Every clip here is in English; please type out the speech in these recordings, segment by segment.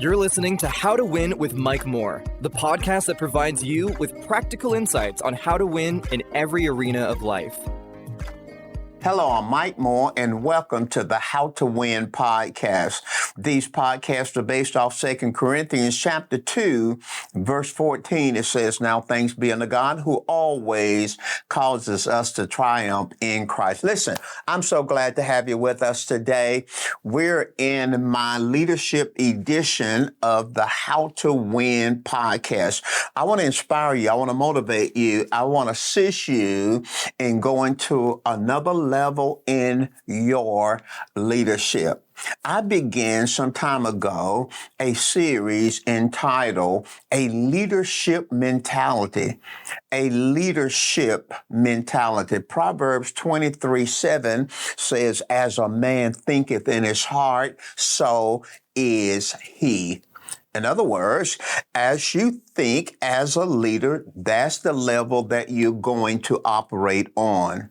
You're listening to How to Win with Mike Moore, the podcast that provides you with practical insights on how to win in every arena of life. Hello, I'm Mike Moore, and welcome to the How to Win podcast. These podcasts are based off 2 Corinthians chapter 2, verse 14. It says, "Now thanks be unto God who always causes us to triumph in Christ." Listen, I'm so glad to have you with us today. We're in my leadership edition of the How to Win podcast. I want to inspire you. I want to motivate you. I want to assist you in going to another level in your leadership. I began some time ago a series entitled A Leadership Mentality. A leadership mentality. Proverbs 23:7 says, "As a man thinketh in his heart, so is he." In other words, as you think as a leader, that's the level that you're going to operate on.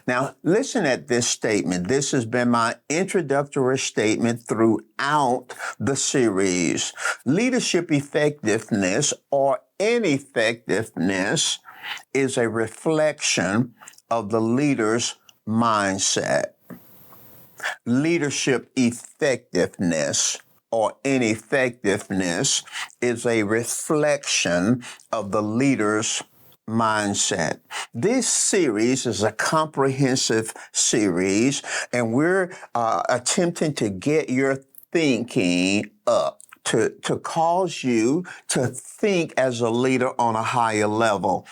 Now, listen at this statement. This has been my introductory statement throughout the series. Leadership effectiveness or ineffectiveness is a reflection of the leader's mindset. Leadership effectiveness or ineffectiveness is a reflection of the leader's mindset. This series is a comprehensive series, and we're attempting to get your thinking up, to cause you to think as a leader on a higher level.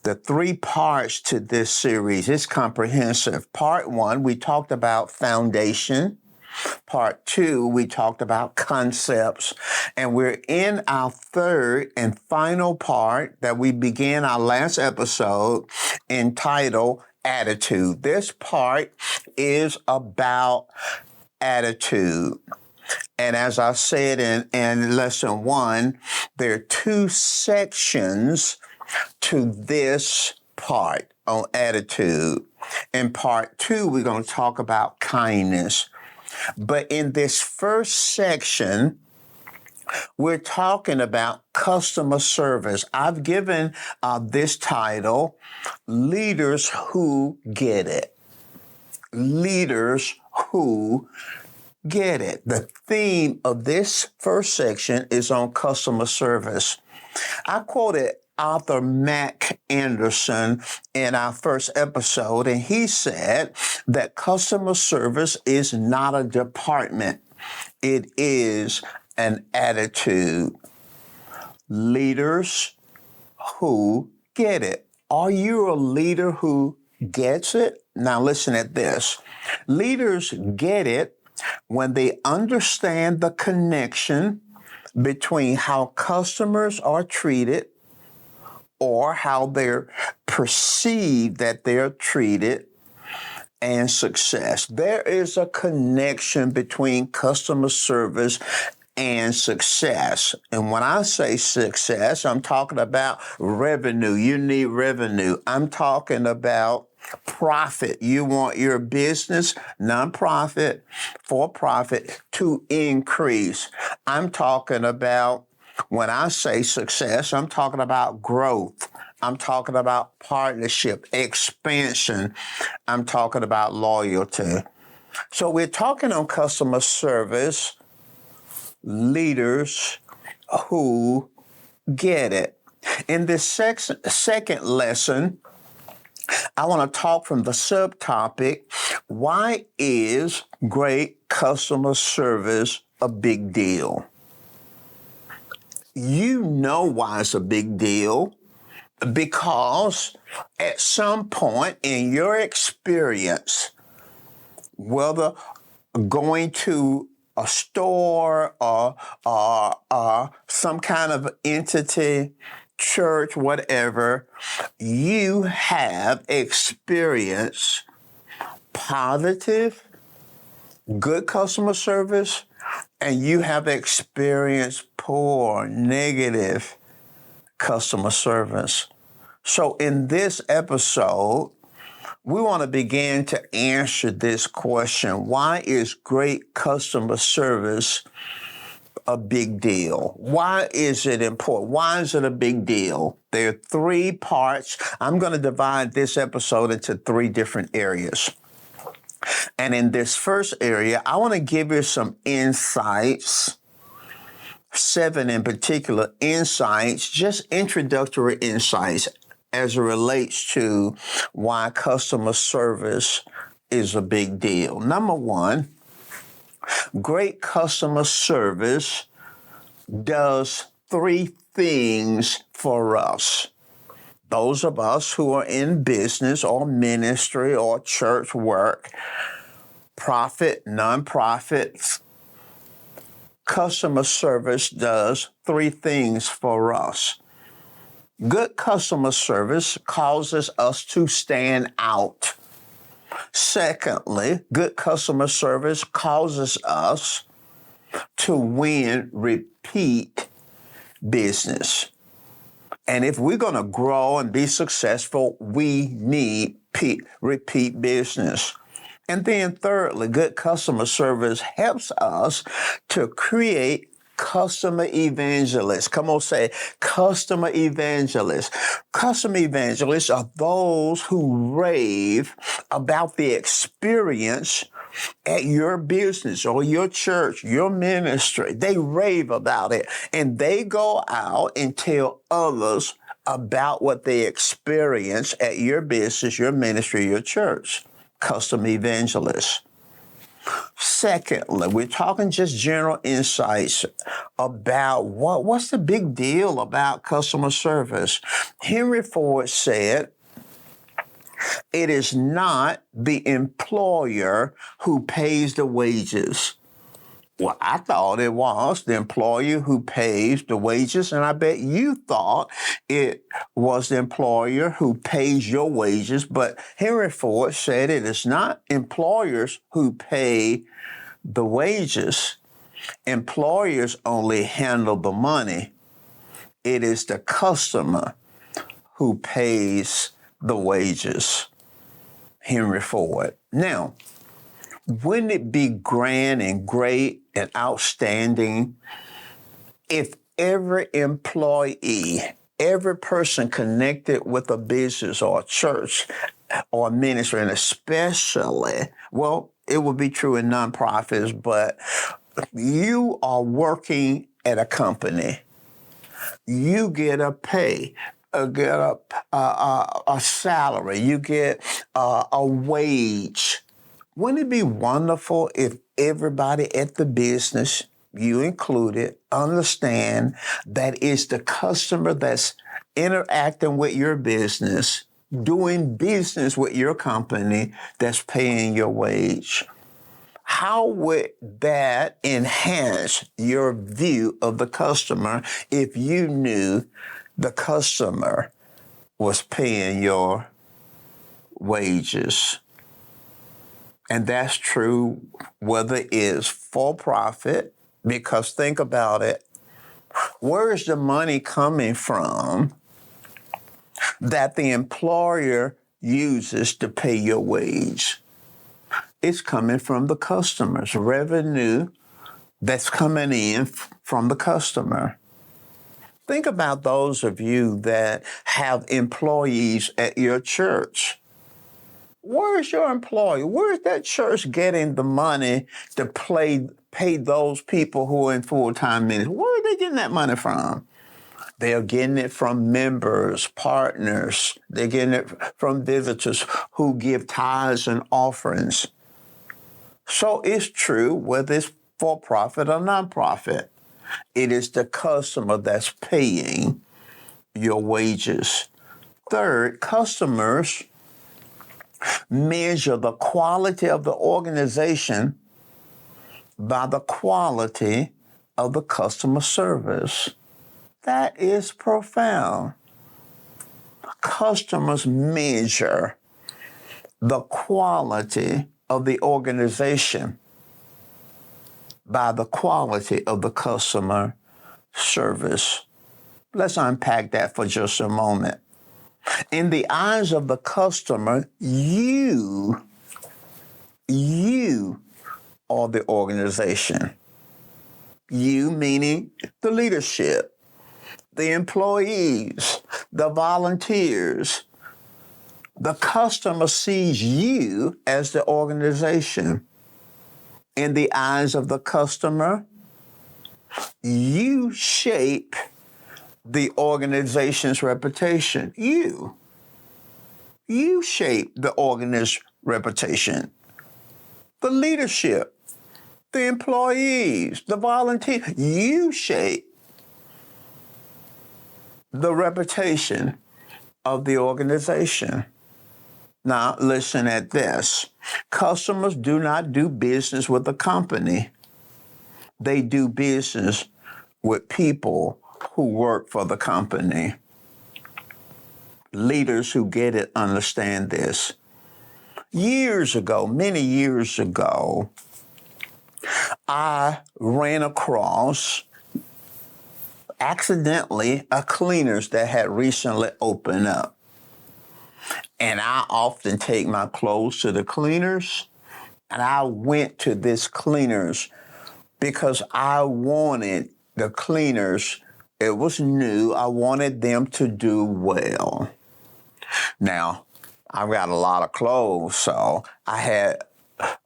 The 3 parts to this series is comprehensive. Part 1, we talked about foundation. Part 2, we talked about concepts, and we're in our 3rd and final part that we began our last episode entitled Attitude. This part is about attitude. And as I said in lesson 1, there are 2 sections to this part on attitude. In part 2, we're going to talk about kindness. But in this first section, we're talking about customer service. I've given this title, Leaders Who Get It. Leaders Who Get It. The theme of this first section is on customer service. I quoted author Mac Anderson in our first episode, and he said that customer service is not a department. It is an attitude. Leaders who get it. Are you a leader who gets it? Now listen at this. Leaders get it when they understand the connection between how customers are treated or how they're perceived that they're treated, and success. There is a connection between customer service and success. And when I say success, I'm talking about revenue. You need revenue. I'm talking about profit. You want your business, nonprofit, for profit, to increase. I'm talking about, when I say success, I'm talking about growth. I'm talking about partnership, expansion. I'm talking about loyalty. So we're talking on customer service, leaders who get it. In this second lesson, I want to talk from the subtopic, why is great customer service a big deal? You know why it's a big deal, because at some point in your experience, whether going to a store or some kind of entity, church, whatever, you have experienced positive, good customer service, and you have experienced poor, negative customer service. So in this episode, we want to begin to answer this question. Why is great customer service a big deal? Why is it important? Why is it a big deal? There are three parts. I'm going to divide this episode into three different areas. And in this first area, I want to give you some insights, 7 in particular insights, just introductory insights as it relates to why customer service is a big deal. Number one, great customer service does 3 things for us. Those of us who are in business or ministry or church work, profit, nonprofit, customer service does 3 things for us. Good customer service causes us to stand out. Secondly, good customer service causes us to win repeat business. And if we're going to grow and be successful, we need repeat business. And then thirdly, good customer service helps us to create customer evangelists. Come on, say customer evangelists. Customer evangelists are those who rave about the experience at your business or your church, your ministry. They rave about it, and they go out and tell others about what they experience at your business, your ministry, your church. Customer evangelists. Secondly, we're talking just general insights about what's the big deal about customer service. Henry Ford said, "It is not the employer who pays the wages." Well, I thought it was the employer who pays the wages, and I bet you thought it was the employer who pays your wages. But Henry Ford said it is not employers who pay the wages. Employers only handle the money. It is the customer who pays the wages. Henry Ford. Now, wouldn't it be grand and great and outstanding if every employee, every person connected with a business or a church or a ministry, and especially, well, it would be true in nonprofits, but you are working at a company, you get a pay, get a salary, you get a wage. Wouldn't it be wonderful if everybody at the business, you included, understand that it's the customer that's interacting with your business, doing business with your company, that's paying your wage? How would that enhance your view of the customer if you knew the customer was paying your wages? And that's true whether it is for profit, because think about it. Where is the money coming from that the employer uses to pay your wage? It's coming from the customers, revenue that's coming in from the customer. Think about those of you that have employees at your church. Where is your employee? Where is that church getting the money to pay those people who are in full-time ministry? Where are they getting that money from? They're getting it from members, partners. They're getting it from visitors who give tithes and offerings. So it's true whether it's for-profit or non-profit. It is the customer that's paying your wages. Third, customers measure the quality of the organization by the quality of the customer service. That is profound. Customers measure the quality of the organization by the quality of the customer service. Let's unpack that for just a moment. In the eyes of the customer, you are the organization. You meaning the leadership, the employees, the volunteers. The customer sees you as the organization. In the eyes of the customer, you shape the organization's reputation. You shape the organization's reputation. The leadership, the employees, the volunteers, you shape the reputation of the organization. Now, listen at this. Customers do not do business with a company. They do business with people who work for the company. Leaders who get it understand this. Years ago, many years ago, I ran across accidentally a cleaners that had recently opened up. And I often take my clothes to the cleaners, and I went to this cleaners because I wanted the cleaners, it was new, I wanted them to do well. Now, I've got a lot of clothes, so I had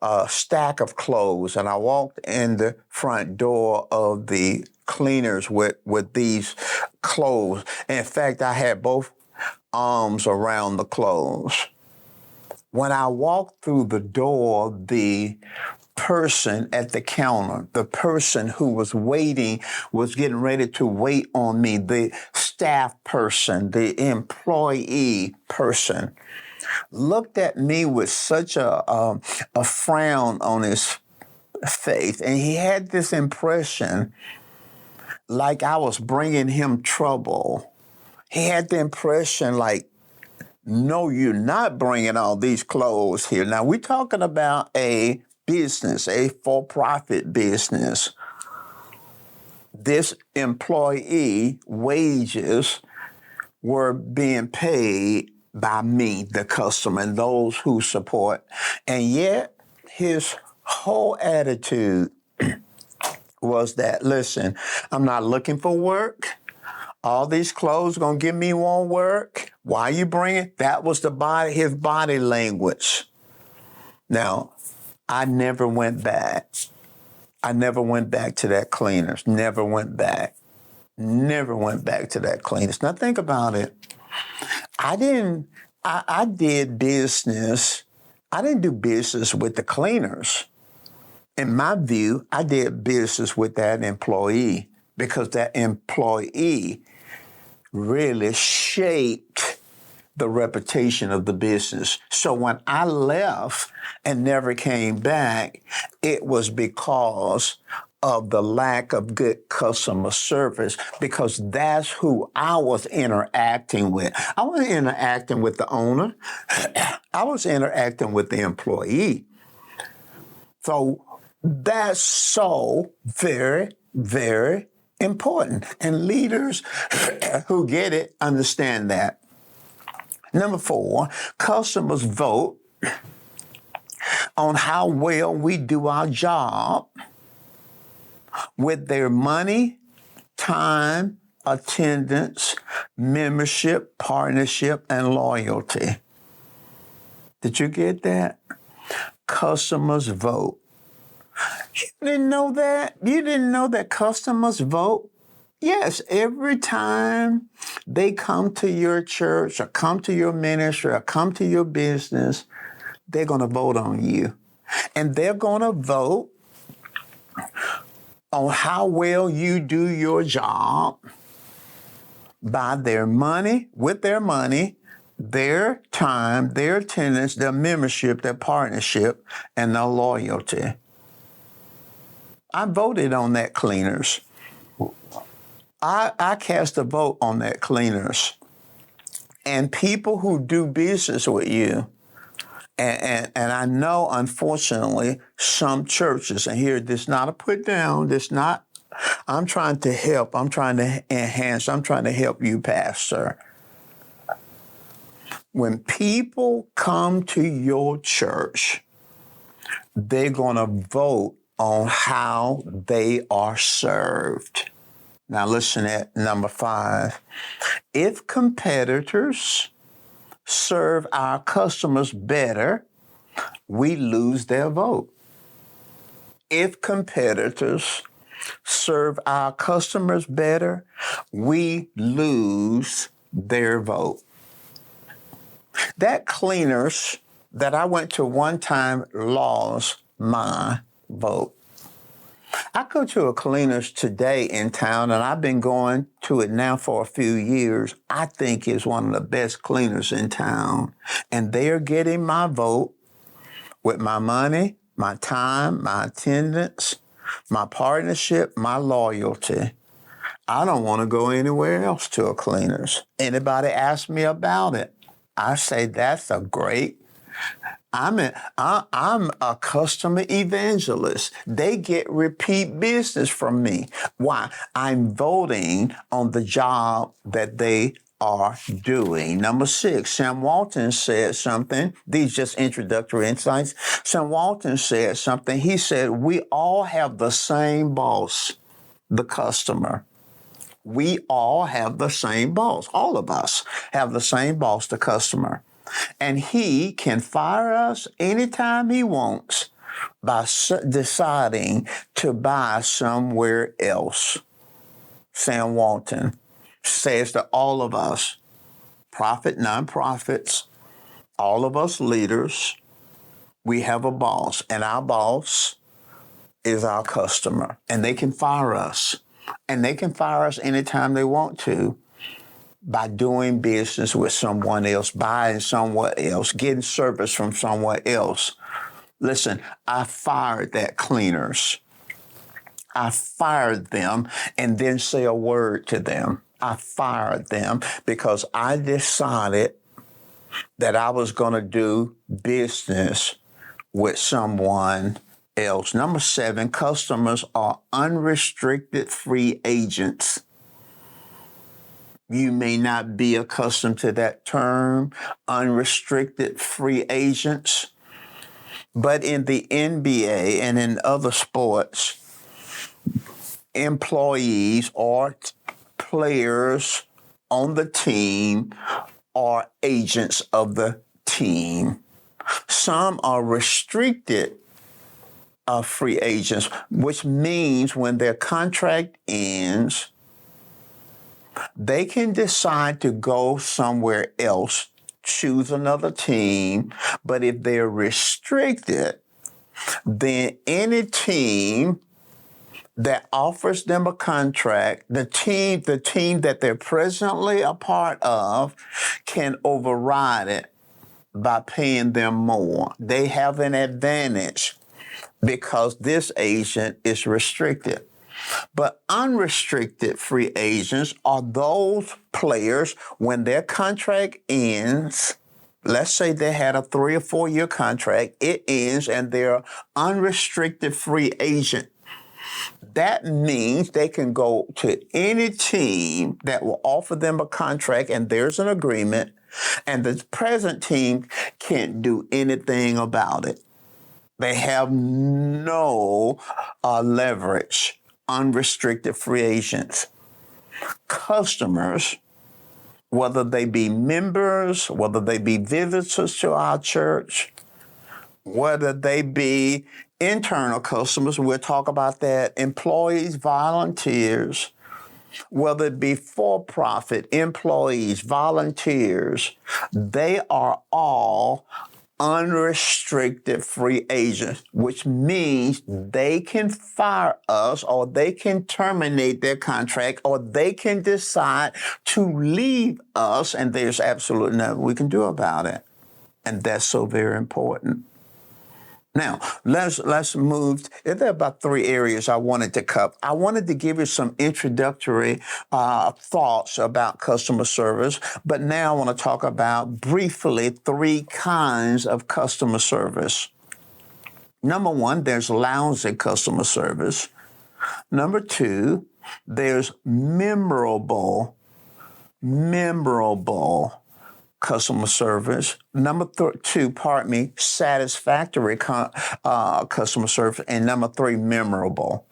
a stack of clothes, and I walked in the front door of the cleaners with these clothes. In fact, I had both arms around the clothes. When I walked through the door, the person at the counter, the person who was waiting, was getting ready to wait on me, the staff person, the employee person, looked at me with such a frown on his face, and he had this impression like I was bringing him trouble. He had the impression like, no, you're not bringing all these clothes here. Now, we're talking about a business, a for-profit business. This employee wages were being paid by me, the customer, and those who support. And yet, his whole attitude was that, listen, I'm not looking for work. All these clothes gonna give me one work. Why you bringing? That was his body language. Now, I never went back. I never went back to that cleaners. Never went back. Never went back to that cleaners. Now think about it. I did business. I didn't do business with the cleaners. In my view, I did business with that employee because that employee really shaped the reputation of the business. So when I left and never came back, it was because of the lack of good customer service, because that's who I was interacting with. I wasn't interacting with the owner. I was interacting with the employee. So that's so very, very important. And leaders who get it understand that. Number 4, customers vote on how well we do our job with their money, time, attendance, membership, partnership, and loyalty. Did you get that? Customers vote. You didn't know that? You didn't know that customers vote? Yes, every time they come to your church or come to your ministry or come to your business, they're going to vote on you. And they're going to vote on how well you do your job by their money, with their money, their time, their attendance, their membership, their partnership, and their loyalty. I voted on that cleaners. I cast a vote on that cleaners. And people who do business with you, and I know, unfortunately, some churches, and here, this is not a put down, this not, I'm trying to help, I'm trying to enhance, I'm trying to help you, Pastor. When people come to your church, they're going to vote on how they are served. Now listen at number 5. If competitors serve our customers better, we lose their vote. If competitors serve our customers better, we lose their vote. That cleaners that I went to one time lost my vote. I go to a cleaners today in town, and I've been going to it now for a few years. I think it's one of the best cleaners in town. And they're getting my vote with my money, my time, my attendance, my partnership, my loyalty. I don't want to go anywhere else to a cleaners. Anybody ask me about it, I say that's a great. I'm a customer evangelist. They get repeat business from me. Why? I'm voting on the job that they are doing. Number 6, Sam Walton said something. These just introductory insights. Sam Walton said something. He said, we all have the same boss, the customer. We all have the same boss. All of us have the same boss, the customer. And he can fire us anytime he wants by deciding to buy somewhere else. Sam Walton says to all of us, profit, nonprofits, all of us leaders, we have a boss, and our boss is our customer, and they can fire us. And they can fire us anytime they want to by doing business with someone else, buying someone else, getting service from someone else. Listen, I fired that cleaners. I fired them and didn't say a word to them. I fired them because I decided that I was going to do business with someone else. Number 7, customers are unrestricted free agents. You may not be accustomed to that term, unrestricted free agents. But in the NBA and in other sports, employees or players on the team are agents of the team. Some are restricted free agents, which means when their contract ends, they can decide to go somewhere else, choose another team. But if they're restricted, then any team that offers them a contract, the team that they're presently a part of, can override it by paying them more. They have an advantage because this agent is restricted. But unrestricted free agents are those players when their contract ends. Let's say they had a 3 or 4 year contract. It ends and they're unrestricted free agent. That means they can go to any team that will offer them a contract and there's an agreement, and the present team can't do anything about it. They have no leverage. Unrestricted free agents. Customers, whether they be members, whether they be visitors to our church, whether they be internal customers, we'll talk about that, employees, volunteers, whether it be for-profit employees, volunteers, they are all unrestricted free agents, which means they can fire us or they can terminate their contract or they can decide to leave us, and there's absolutely nothing we can do about it. And that's so very important. Now, let's move. There are about 3 areas I wanted to cover. I wanted to give you some introductory thoughts about customer service, but now I want to talk about briefly 3 kinds of customer service. Number 1, there's lousy customer service. Number 2, there's memorable customer service. Satisfactory customer service. And number 3, memorable.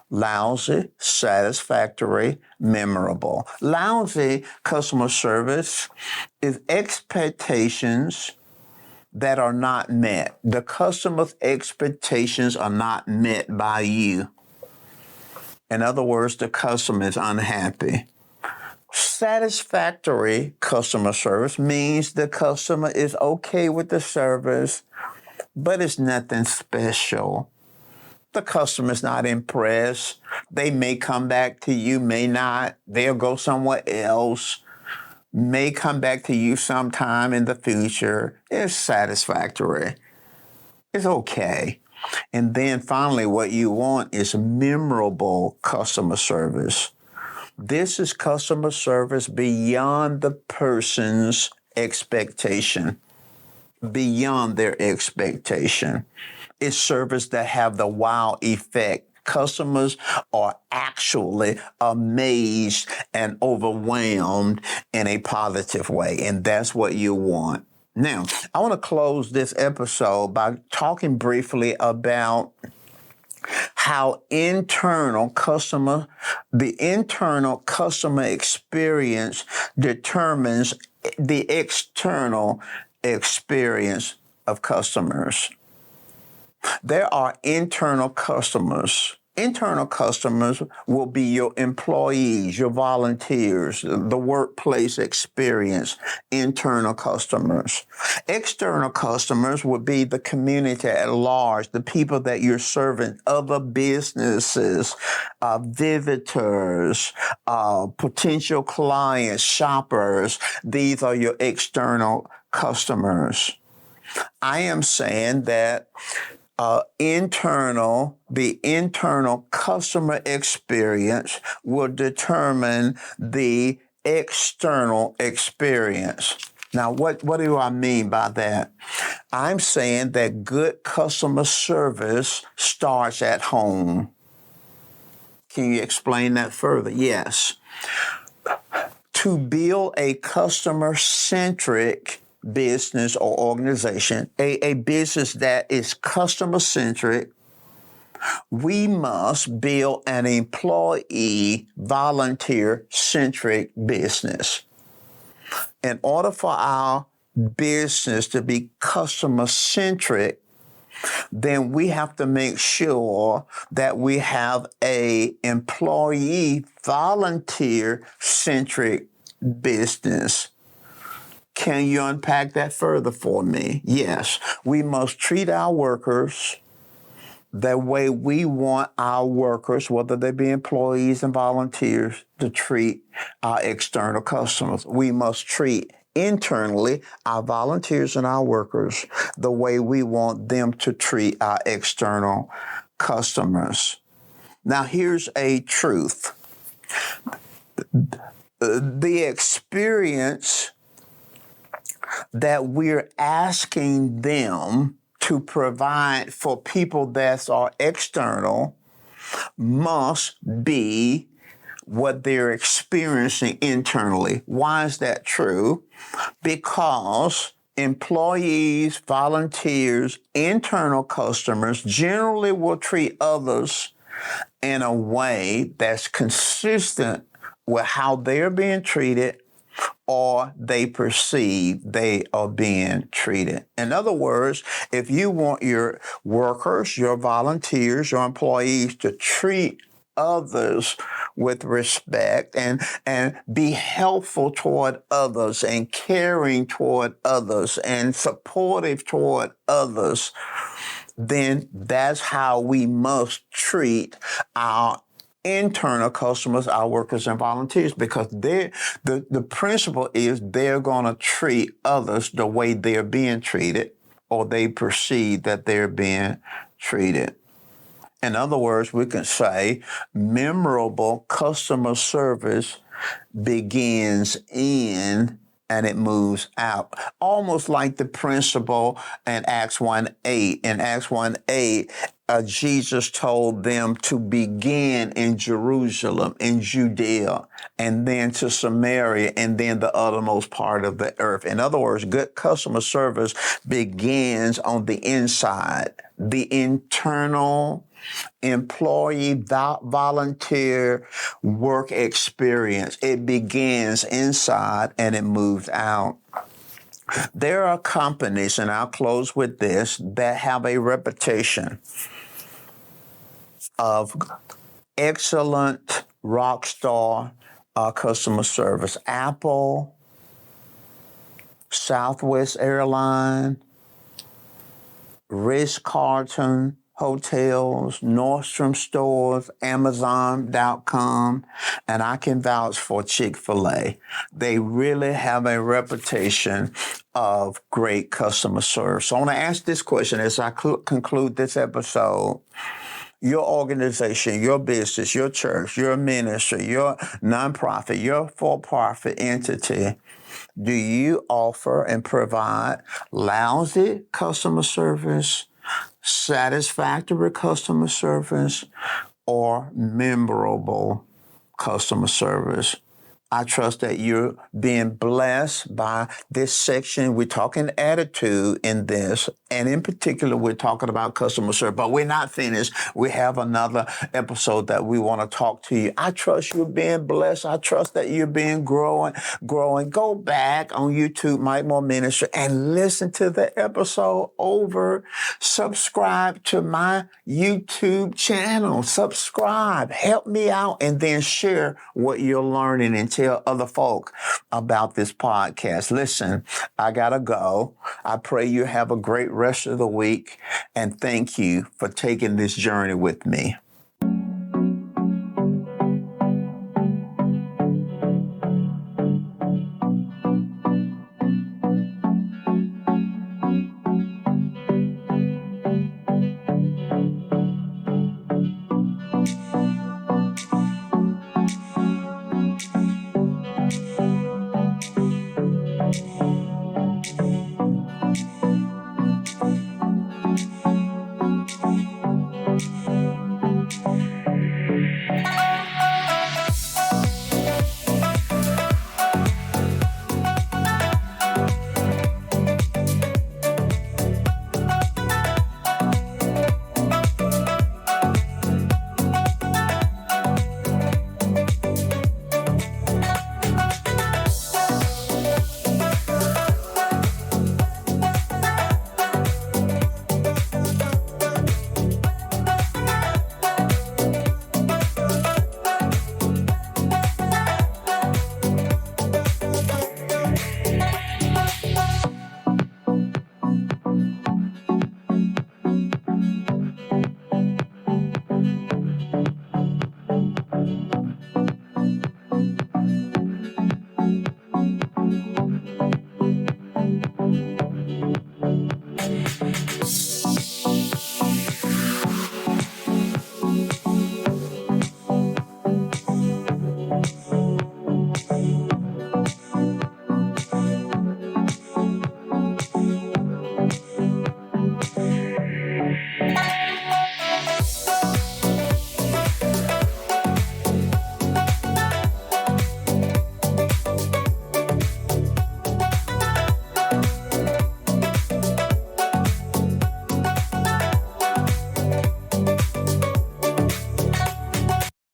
Lousy, satisfactory, memorable. Lousy customer service is expectations that are not met. The customer's expectations are not met by you. In other words, the customer is unhappy. Satisfactory customer service means the customer is okay with the service, but it's nothing special. The customer's not impressed. They may come back to you, may not. They'll go somewhere else. May come back to you sometime in the future. It's satisfactory. It's okay. And then finally, what you want is memorable customer service. This is customer service beyond the person's expectation, beyond their expectation. It's service that have the wow effect. Customers are actually amazed and overwhelmed in a positive way, and that's what you want. Now, I want to close this episode by talking briefly about how the internal customer experience determines the external experience of customers. There are internal customers. Internal customers will be your employees, your volunteers, the workplace experience, internal customers. External customers would be the community at large, the people that you're serving, other businesses, visitors, potential clients, shoppers. These are your external customers. I am saying that the internal customer experience will determine the external experience. Now, what do I mean by that? I'm saying that good customer service starts at home. Can you explain that further? Yes. To build a customer-centric business or organization, a business that is customer-centric, we must build an employee, volunteer-centric business. In order for our business to be customer-centric, then we have to make sure that we have a employee, volunteer-centric business. Can you unpack that further for me? Yes, we must treat our workers the way we want our workers, whether they be employees and volunteers, to treat our external customers. We must treat internally our volunteers and our workers the way we want them to treat our external customers. Now, here's a truth. The experience that we're asking them to provide for people that are external must be what they're experiencing internally. Why is that true? Because employees, volunteers, internal customers generally will treat others in a way that's consistent with how they're being treated or they perceive they are being treated. In other words, if you want your workers, your volunteers, your employees to treat others with respect and be helpful toward others and caring toward others and supportive toward others, then that's how we must treat our internal customers, our workers and volunteers, because the principle is they're going to treat others the way they're being treated or they perceive that they're being treated. In other words, we can say memorable customer service begins in and it moves out. Almost like the principle in Acts 1:8. In Acts 1:8, Jesus told them to begin in Jerusalem, in Judea, and then to Samaria, and then the uttermost part of the earth. In other words, good customer service begins on the inside, the internal employee volunteer work experience. It begins inside and it moves out. There are companies, and I'll close with this, that have a reputation of excellent rock star customer service. Apple, Southwest Airline, Ritz-Carlton Hotels, Nordstrom stores, Amazon.com, and I can vouch for Chick-fil-A. They really have a reputation of great customer service. So I want to ask this question as I conclude this episode. Your organization, your business, your church, your ministry, your nonprofit, your for-profit entity, do you offer and provide lousy customer service, satisfactory customer service, or memorable customer service? I trust that you're being blessed by this section. We're talking attitude in this, and in particular, we're talking about customer service, but we're not finished. We have another episode that we want to talk to you. I trust you're being blessed. I trust that you're being growing. Go back on YouTube, Mike Moore Ministry, and listen to the episode over. Subscribe to my YouTube channel. Subscribe. Help me out, and then share what you're learning and tell other folk about this podcast. Listen, I gotta go. I pray you have a great rest of the week, and thank you for taking this journey with me.